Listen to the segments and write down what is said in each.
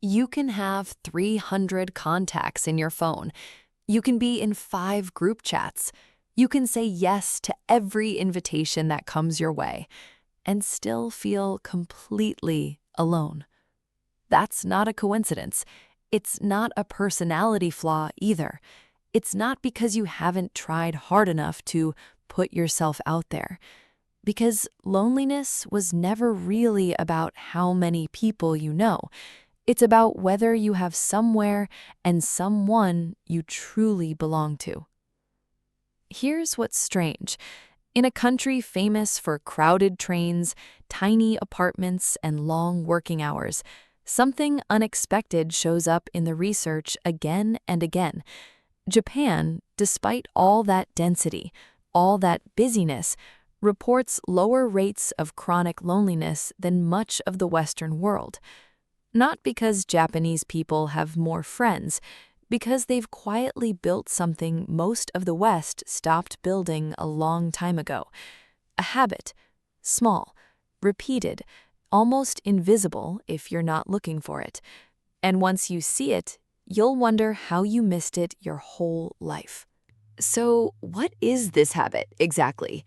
You can have 300 contacts in your phone. You can be in 5 group chats. You can say yes to every invitation that comes your way and still feel completely alone. That's not a coincidence. It's not a personality flaw either. It's not because you haven't tried hard enough to put yourself out there. Because loneliness was never really about how many people you know. It's about whether you have somewhere and someone you truly belong to. Here's what's strange. In a country famous for crowded trains, tiny apartments, and long working hours, something unexpected shows up in the research again and again. Japan, despite all that density, all that busyness, reports lower rates of chronic loneliness than much of the Western world. Not because Japanese people have more friends, because they've quietly built something most of the West stopped building a long time ago. A habit, small, repeated, almost invisible if you're not looking for it. And once you see it, you'll wonder how you missed it your whole life. So, what is this habit exactly?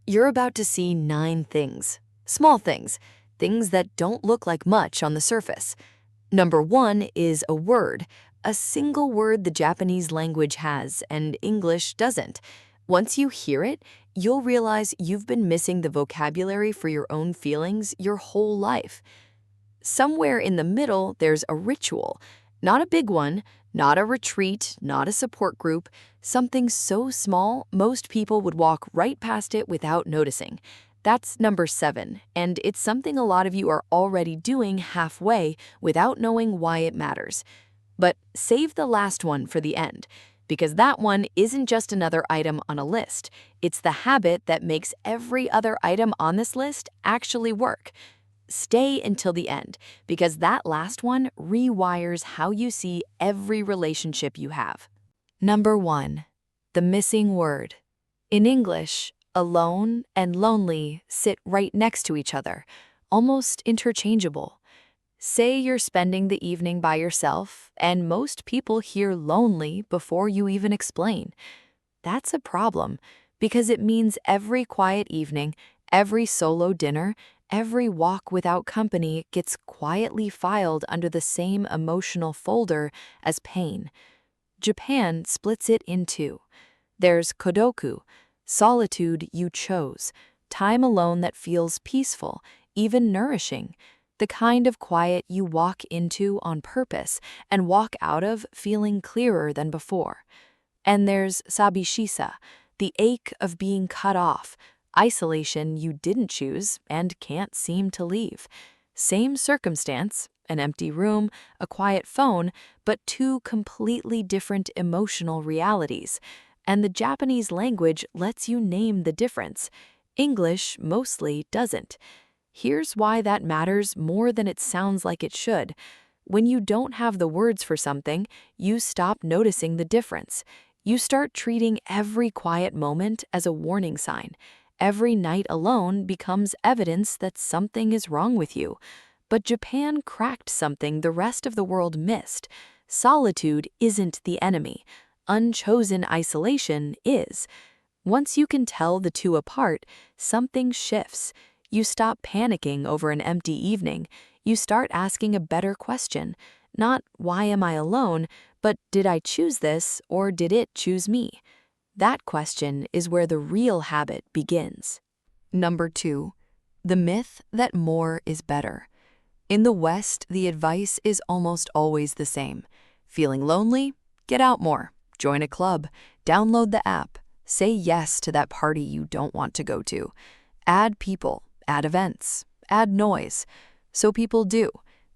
You're about to see 9 things, small things, things that don't look like much on the surface. Number 1 is a word, a single word the Japanese language has and English doesn't. Once you hear it, you'll realize you've been missing the vocabulary for your own feelings your whole life. Somewhere in the middle, there's a ritual. Not a big one, not a retreat, not a support group, something so small most people would walk right past it without noticing. That's number 7, and it's something a lot of you are already doing halfway without knowing why it matters. But save the last one for the end, because that one isn't just another item on a list. It's the habit that makes every other item on this list actually work. Stay until the end, because that last one rewires how you see every relationship you have. Number 1, the missing word. In English, alone and lonely sit right next to each other, almost interchangeable. Say you're spending the evening by yourself, and most people hear lonely before you even explain. That's a problem, because it means every quiet evening, every solo dinner, every walk without company gets quietly filed under the same emotional folder as pain. Japan splits it in 2. There's Kodoku, solitude you chose, time alone that feels peaceful, even nourishing, the kind of quiet you walk into on purpose and walk out of feeling clearer than before. And there's sabishisa, the ache of being cut off, isolation you didn't choose and can't seem to leave. Same circumstance, an empty room, a quiet phone, but 2 completely different emotional realities. And the Japanese language lets you name the difference. English mostly doesn't. Here's why that matters more than it sounds like it should. When you don't have the words for something, you stop noticing the difference. You start treating every quiet moment as a warning sign. Every night alone becomes evidence that something is wrong with you. But Japan cracked something the rest of the world missed. Solitude isn't the enemy. Unchosen isolation is. Once you can tell the 2 apart, something shifts. You stop panicking over an empty evening. You start asking a better question. Not, why am I alone, but did I choose this or did it choose me? That question is where the real habit begins. Number 2, the myth that more is better. In the West, the advice is almost always the same. Feeling lonely? Get out more. Join a club. Download the app. Say yes to that party you don't want to go to. Add people, add events, add noise. So people do.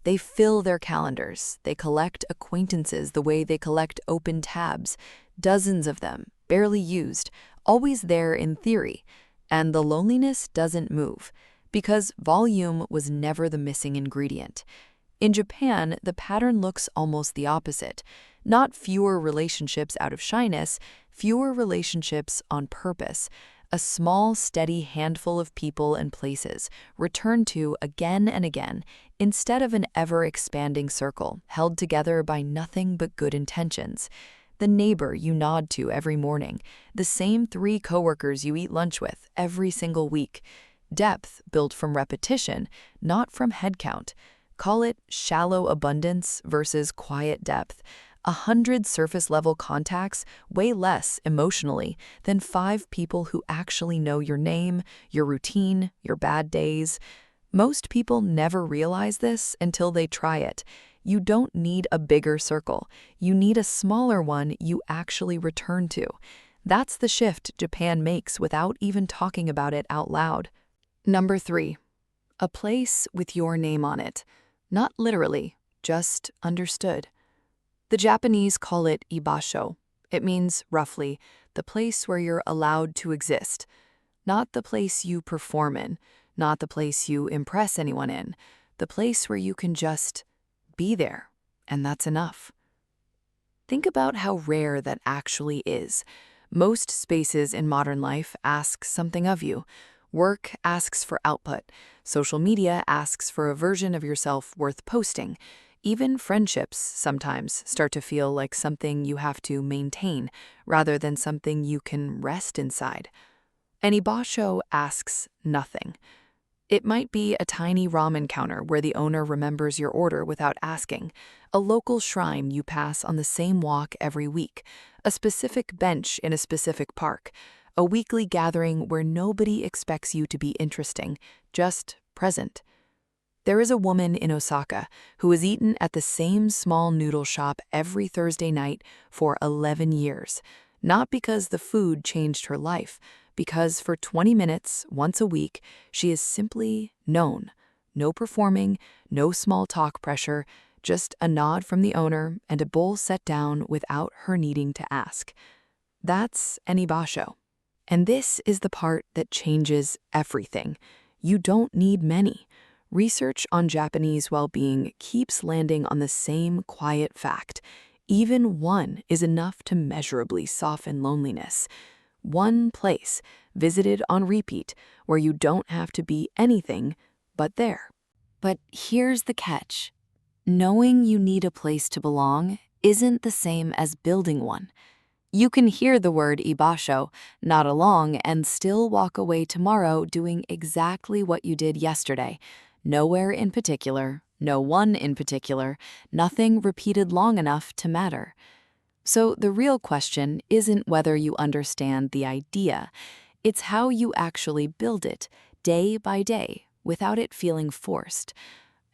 They fill their calendars. They collect acquaintances the way they collect open tabs. Dozens of them, barely used, always there in theory. And the loneliness doesn't move, because volume was never the missing ingredient. In Japan, the pattern looks almost the opposite. Not fewer relationships out of shyness, fewer relationships on purpose. a small, steady handful of people and places, returned to again and again, instead of an ever-expanding circle held together by nothing but good intentions. The neighbor you nod to every morning, the same 3 coworkers you eat lunch with every single week. Depth built from repetition, not from head count. Call it shallow abundance versus quiet depth. 100 surface-level contacts weigh less emotionally than 5 people who actually know your name, your routine, your bad days. Most people never realize this until they try it. You don't need a bigger circle. You need a smaller one you actually return to. That's the shift Japan makes without even talking about it out loud. Number 3. A place with your name on it. Not literally, just understood. The Japanese call it Ibasho. It means, roughly, the place where you're allowed to exist. Not the place you perform in, not the place you impress anyone in, the place where you can just be there, and that's enough. Think about how rare that actually is. Most spaces in modern life ask something of you. Work asks for output. Social media asks for a version of yourself worth posting. Even friendships sometimes start to feel like something you have to maintain rather than something you can rest inside. And Ibasho asks nothing. It might be a tiny ramen counter where the owner remembers your order without asking, a local shrine you pass on the same walk every week, a specific bench in a specific park, a weekly gathering where nobody expects you to be interesting, just present. There is a woman in Osaka who has eaten at the same small noodle shop every Thursday night for 11 years, not because the food changed her life, because for 20 minutes, once a week, she is simply known. No performing, no small talk pressure, just a nod from the owner and a bowl set down without her needing to ask. That's an Ibasho. And this is the part that changes everything. You don't need many. Research on Japanese well-being keeps landing on the same quiet fact. Even one is enough to measurably soften loneliness. One place, visited on repeat, where you don't have to be anything but there. But here's the catch. Knowing you need a place to belong isn't the same as building one. You can hear the word Ibasho, nod along, and still walk away tomorrow doing exactly what you did yesterday. Nowhere in particular, no one in particular, nothing repeated long enough to matter. So the real question isn't whether you understand the idea, it's how you actually build it, day by day, without it feeling forced.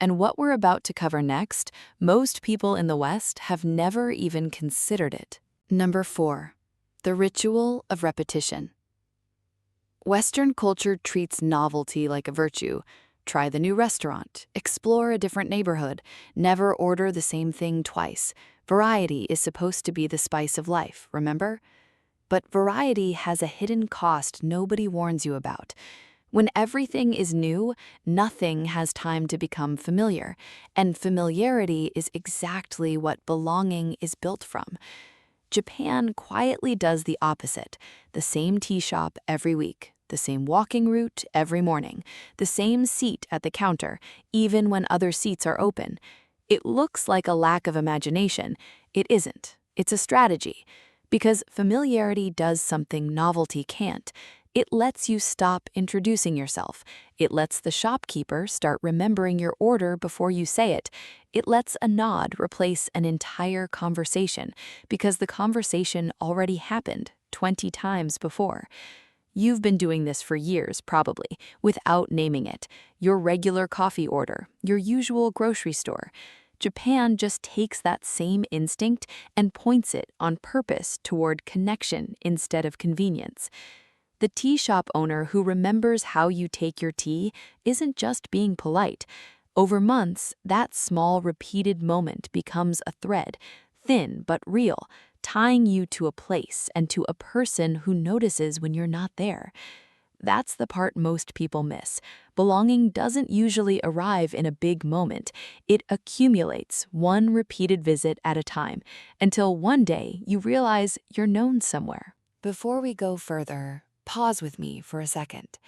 And what we're about to cover next, most people in the West have never even considered it. Number 4. The ritual of repetition. Western culture treats novelty like a virtue. Try the new restaurant, explore a different neighborhood, never order the same thing twice. Variety is supposed to be the spice of life, remember? But variety has a hidden cost nobody warns you about. When everything is new, nothing has time to become familiar, and familiarity is exactly what belonging is built from. Japan quietly does the opposite, the same tea shop every week, the same walking route every morning, the same seat at the counter, even when other seats are open. It looks like a lack of imagination. It isn't. It's a strategy. Because familiarity does something novelty can't. It lets you stop introducing yourself. It lets the shopkeeper start remembering your order before you say it. It lets a nod replace an entire conversation because the conversation already happened 20 times before. You've been doing this for years, probably, without naming it. Your regular coffee order, your usual grocery store. Japan just takes that same instinct and points it on purpose toward connection instead of convenience. The tea shop owner who remembers how you take your tea isn't just being polite. Over months, that small repeated moment becomes a thread, thin but real, tying you to a place and to a person who notices when you're not there. That's the part most people miss. Belonging doesn't usually arrive in a big moment. It accumulates one repeated visit at a time, until one day you realize you're known somewhere. Before we go further, Pause with me for a second.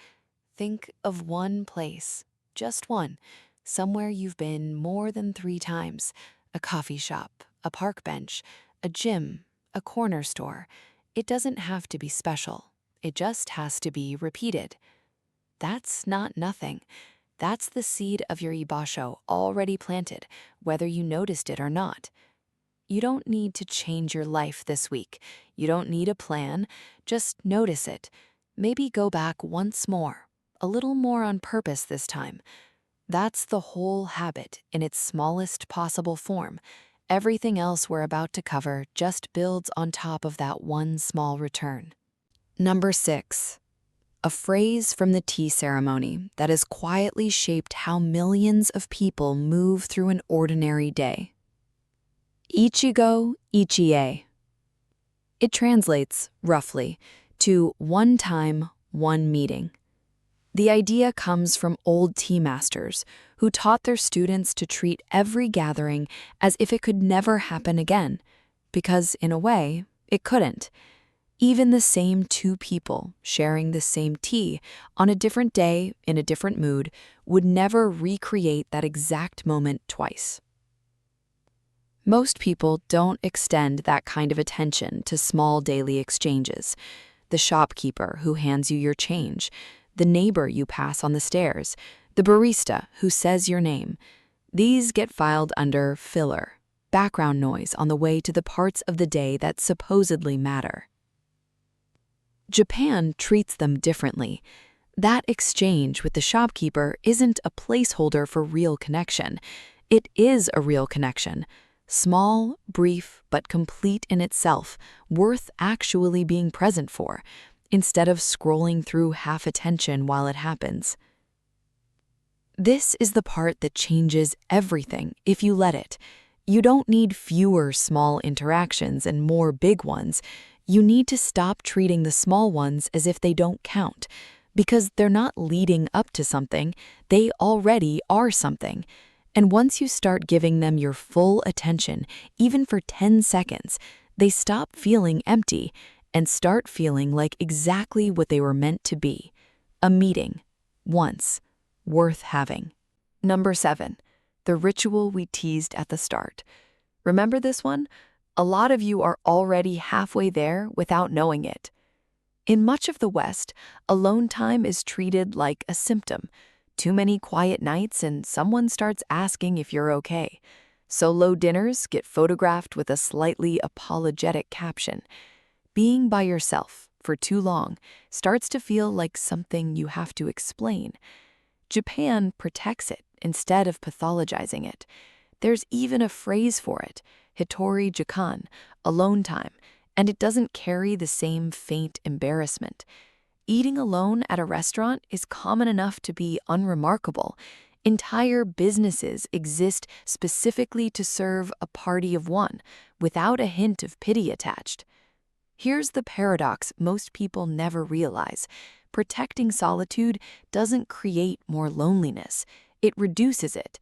Think of one place, just one, somewhere you've been more than 3 times. A coffee shop, a park bench, a gym, a corner store. It doesn't have to be special. It just has to be repeated. That's not nothing. That's the seed of your Ibasho already planted, whether you noticed it or not. You don't need to change your life this week. You don't need a plan. Just notice it. Maybe go back once more, a little more on purpose this time. That's the whole habit in its smallest possible form. Everything else we're about to cover just builds on top of that one small return. Number 6. A phrase from the tea ceremony that has quietly shaped how millions of people move through an ordinary day. Ichigo Ichie. It translates, roughly, to one time, one meeting. The idea comes from old tea masters who taught their students to treat every gathering as if it could never happen again, because in a way, it couldn't. Even the same 2 people sharing the same tea on a different day in a different mood would never recreate that exact moment twice. Most people don't extend that kind of attention to small daily exchanges. The shopkeeper who hands you your change, the neighbor you pass on the stairs, the barista who says your name. These get filed under filler, background noise on the way to the parts of the day that supposedly matter. Japan treats them differently. That exchange with the shopkeeper isn't a placeholder for real connection. It is a real connection. Small, brief, but complete in itself, worth actually being present for, instead of scrolling through half attention while it happens. This is the part that changes everything if you let it. You don't need fewer small interactions and more big ones. You need to stop treating the small ones as if they don't count, because they're not leading up to something, they already are something. And once you start giving them your full attention, even for 10 seconds, they stop feeling empty and start feeling like exactly what they were meant to be. A meeting, once, worth having. Number 7, the ritual we teased at the start. Remember this one? A lot of you are already halfway there without knowing it. In much of the West, alone time is treated like a symptom. Too many quiet nights and someone starts asking if you're okay. Solo dinners get photographed with a slightly apologetic caption. Being by yourself for too long starts to feel like something you have to explain. Japan protects it instead of pathologizing it. There's even a phrase for it, hitori jikan, alone time, and it doesn't carry the same faint embarrassment. Eating alone at a restaurant is common enough to be unremarkable. Entire businesses exist specifically to serve a party of one, without a hint of pity attached. Here's the paradox most people never realize. Protecting solitude doesn't create more loneliness, it reduces it.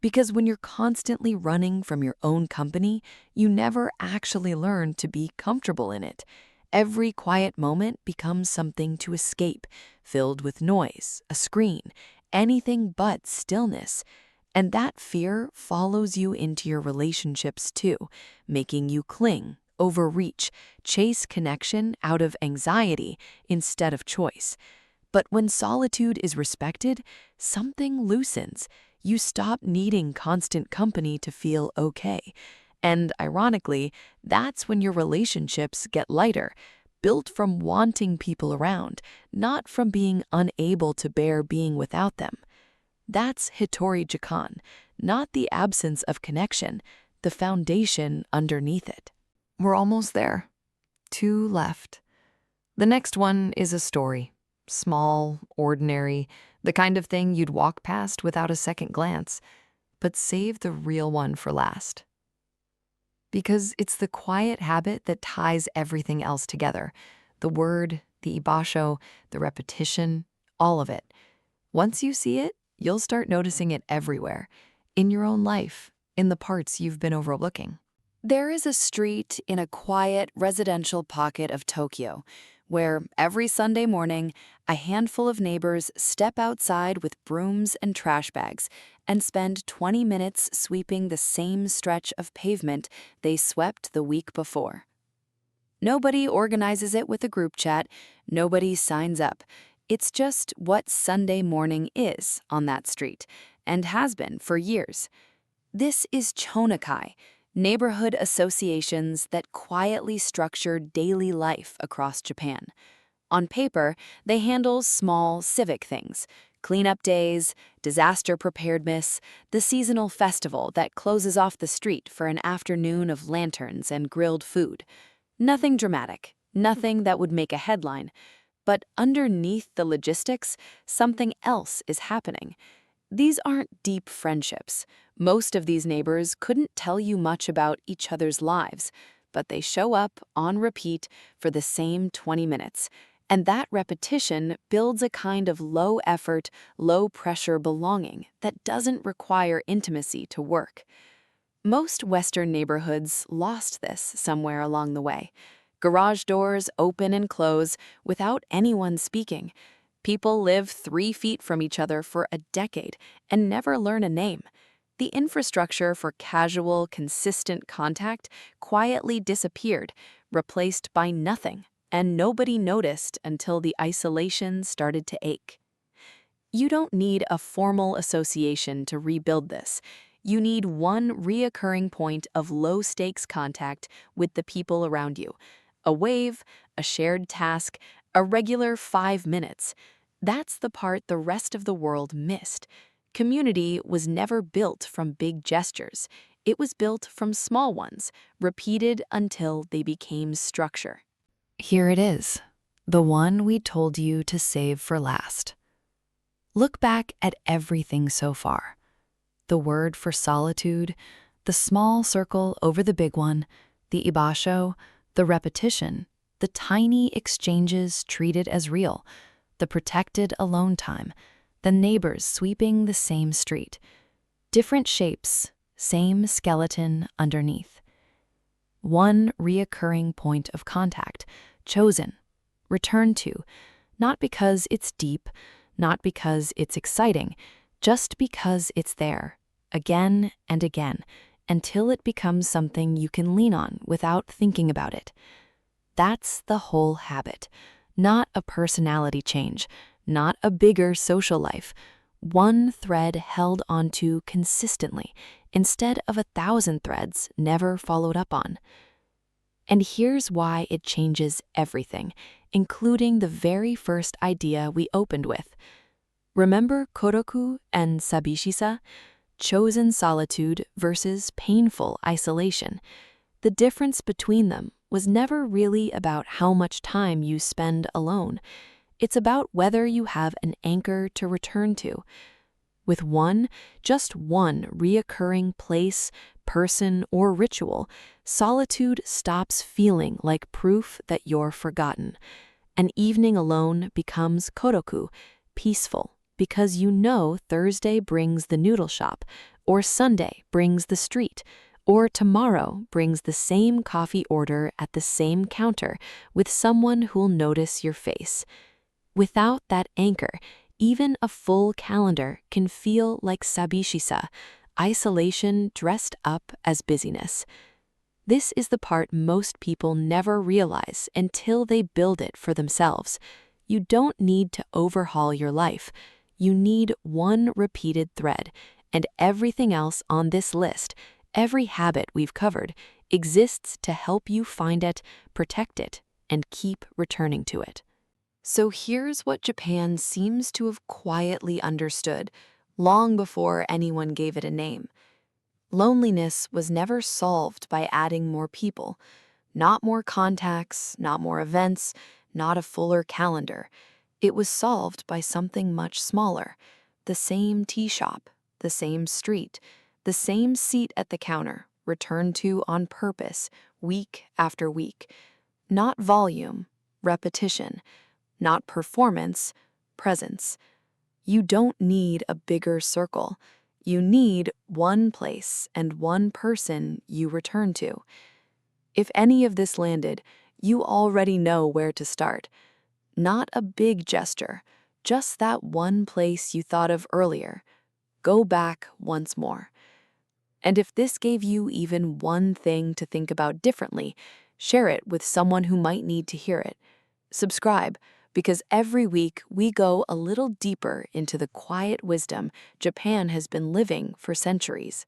Because when you're constantly running from your own company, you never actually learn to be comfortable in it. Every quiet moment becomes something to escape, filled with noise, a screen, anything but stillness. And that fear follows you into your relationships too, making you cling, overreach, chase connection out of anxiety instead of choice. But when solitude is respected, something loosens. You stop needing constant company to feel okay. And ironically, that's when your relationships get lighter, built from wanting people around, not from being unable to bear being without them. That's hitori jikan, not the absence of connection, the foundation underneath it. We're almost there. 2 left. The next one is a story. Small, ordinary, the kind of thing you'd walk past without a second glance, but save the real one for last. Because it's the quiet habit that ties everything else together. The word, the ibasho, the repetition, all of it. Once you see it, you'll start noticing it everywhere. In your own life, in the parts you've been overlooking. There is a street in a quiet residential pocket of Tokyo where every Sunday morning, a handful of neighbors step outside with brooms and trash bags and spend 20 minutes sweeping the same stretch of pavement they swept the week before. Nobody organizes it with a group chat, nobody signs up. It's just what Sunday morning is on that street, and has been for years. This is chonakai, neighborhood associations that quietly structure daily life across Japan. On paper, they handle small civic things: cleanup days, disaster preparedness, the seasonal festival that closes off the street for an afternoon of lanterns and grilled food. Nothing dramatic, nothing that would make a headline. But underneath the logistics, something else is happening. These aren't deep friendships. Most of these neighbors couldn't tell you much about each other's lives, but they show up on repeat for the same 20 minutes. And that repetition builds a kind of low-effort, low-pressure belonging that doesn't require intimacy to work. Most Western neighborhoods lost this somewhere along the way. Garage doors open and close without anyone speaking. People live 3 feet from each other for a decade and never learn a name. The infrastructure for casual, consistent contact quietly disappeared, replaced by nothing, and nobody noticed until the isolation started to ache. You don't need a formal association to rebuild this. You need one reoccurring point of low-stakes contact with the people around you. A wave, a shared task, a regular 5 minutes. That's the part the rest of the world missed. Community was never built from big gestures. It was built from small ones, repeated until they became structure. Here it is, the one we told you to save for last. Look back at everything so far. The word for solitude, the small circle over the big one, the Ibasho, the repetition, the tiny exchanges treated as real, the protected alone time, the neighbors sweeping the same street. Different shapes, same skeleton underneath. One reoccurring point of contact, chosen, returned to, not because it's deep, not because it's exciting, just because it's there, again and again, until it becomes something you can lean on without thinking about it. That's the whole habit, not a personality change, not a bigger social life. One thread held onto consistently, instead of 1,000 threads never followed up on. And here's why it changes everything, including the very first idea we opened with. Remember Kodoku and sabishisa? Chosen solitude versus painful isolation. The difference between them was never really about how much time you spend alone. It's about whether you have an anchor to return to. With one, just one reoccurring place, person, or ritual, solitude stops feeling like proof that you're forgotten. An evening alone becomes kodoku, peaceful, because you know Thursday brings the noodle shop, or Sunday brings the street, or tomorrow brings the same coffee order at the same counter with someone who'll notice your face. Without that anchor, even a full calendar can feel like sabishisa, isolation dressed up as busyness. This is the part most people never realize until they build it for themselves. You don't need to overhaul your life. You need one repeated thread, and everything else on this list, every habit we've covered, exists to help you find it, protect it, and keep returning to it. So here's what Japan seems to have quietly understood, long before anyone gave it a name. Loneliness was never solved by adding more people. Not more contacts, not more events, not a fuller calendar. It was solved by something much smaller. The same tea shop, the same street, the same seat at the counter, returned to on purpose, week after week. Not volume, repetition. Not performance, presence. You don't need a bigger circle. You need one place and one person you return to. If any of this landed, you already know where to start. Not a big gesture, just that one place you thought of earlier. Go back once more. And if this gave you even one thing to think about differently, share it with someone who might need to hear it. Subscribe, because every week we go a little deeper into the quiet wisdom Japan has been living for centuries.